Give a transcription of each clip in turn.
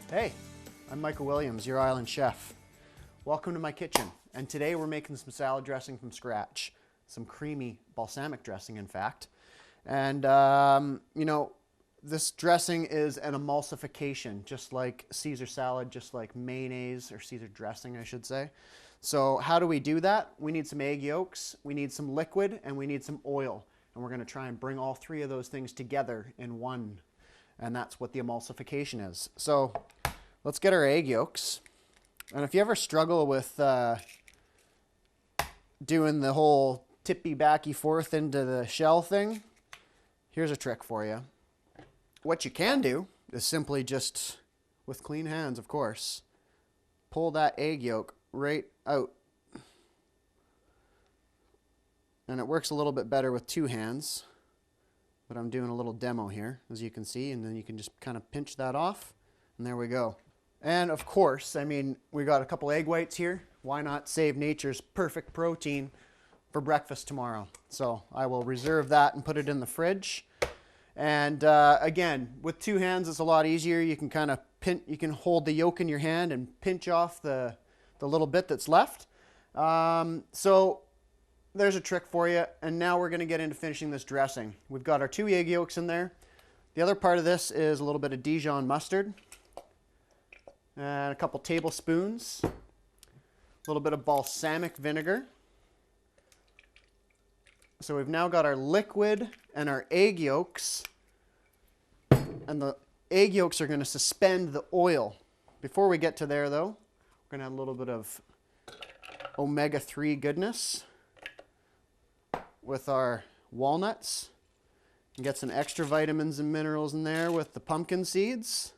Hey, I'm Michael Williams, your island chef. Welcome to my kitchen, and today we're making some salad dressing from scratch. Some creamy balsamic dressing, in fact. And, this dressing is an emulsification, just like Caesar salad, just like mayonnaise, or Caesar dressing, I should say. So how do we do that? We need some egg yolks, we need some liquid, and we need some oil. And we're going to try and bring all three of those things together in one. And that's what the emulsification is. So let's get our egg yolks. And if you ever struggle with doing the whole tippy backy forth into the shell thing, here's a trick for you. What you can do is simply just, with clean hands of course, pull that egg yolk right out. And it works a little bit better with two hands, but I'm doing a little demo here, as you can see, and then you can just kind of pinch that off, and there we go. And of course, I mean, we got a couple egg whites here. Why not save nature's perfect protein for breakfast tomorrow? So I will reserve that and put it in the fridge. And again, with two hands, it's a lot easier. You can kind of you can hold the yolk in your hand and pinch off the little bit that's left. So there's a trick for you. And now we're going to get into finishing this dressing. We've got our two egg yolks in there. The other part of this is a little bit of Dijon mustard. And a couple tablespoons. A little bit of balsamic vinegar. So we've now got our liquid and our egg yolks. And the egg yolks are going to suspend the oil. Before we get to there though, we're going to add a little bit of omega-3 goodness with our walnuts. And get some extra vitamins and minerals in there with the pumpkin seeds.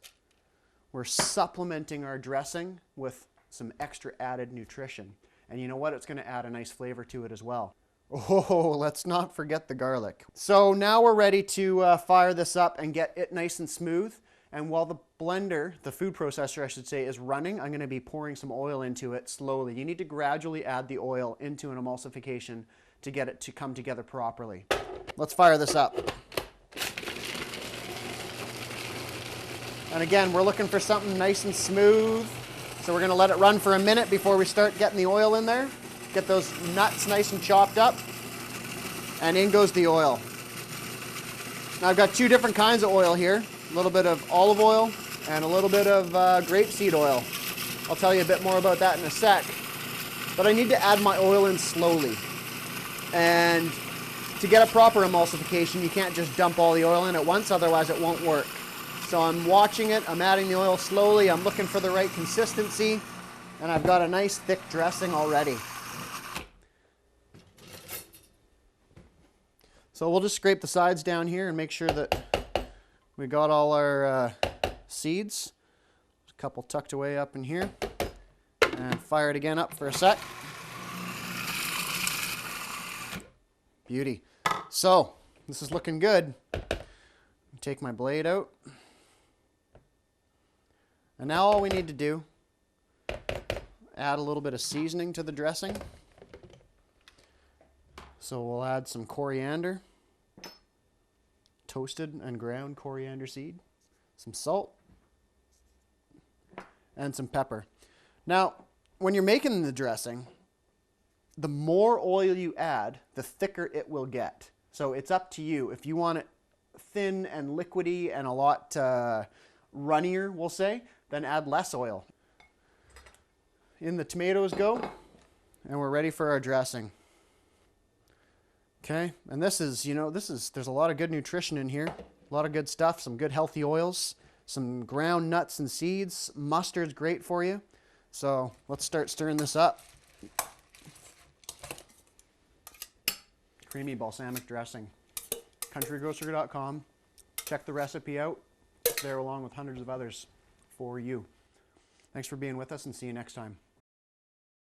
We're supplementing our dressing with some extra added nutrition. And you know what? It's going to add a nice flavor to it as well. Oh, let's not forget the garlic. So now we're ready to fire this up and get it nice and smooth. And while the blender, the food processor I should say, is running, I'm going to be pouring some oil into it slowly. You need to gradually add the oil into an emulsification to get it to come together properly. Let's fire this up. And again, we're looking for something nice and smooth. So we're going to let it run for a minute before we start getting the oil in there. Get those nuts nice and chopped up. And in goes the oil. Now I've got two different kinds of oil here. A little bit of olive oil and a little bit of grapeseed oil. I'll tell you a bit more about that in a sec. But I need to add my oil in slowly. And to get a proper emulsification, you can't just dump all the oil in at once, otherwise it won't work. So I'm watching it, I'm adding the oil slowly, I'm looking for the right consistency, and I've got a nice thick dressing already. So we'll just scrape the sides down here and make sure that we got all our seeds. There's a couple tucked away up in here. And fire it again up for a sec. Beauty. So, this is looking good. Take my blade out. And now all we need to do, add a little bit of seasoning to the dressing. So we'll add some coriander, toasted and ground coriander seed, some salt, and some pepper. Now, when you're making the dressing, the more oil you add, the thicker it will get. So it's up to you. If you want it thin and liquidy and a lot runnier, we'll say, then add less oil. In the tomatoes go, and we're ready for our dressing. Okay, and this is, there's a lot of good nutrition in here, a lot of good stuff, some good healthy oils, some ground nuts and seeds. Mustard's great for you. So let's start stirring this up. Creamy balsamic dressing. countrygrocer.com. Check the recipe out. It's there along with hundreds of others for you. Thanks for being with us, and see you next time.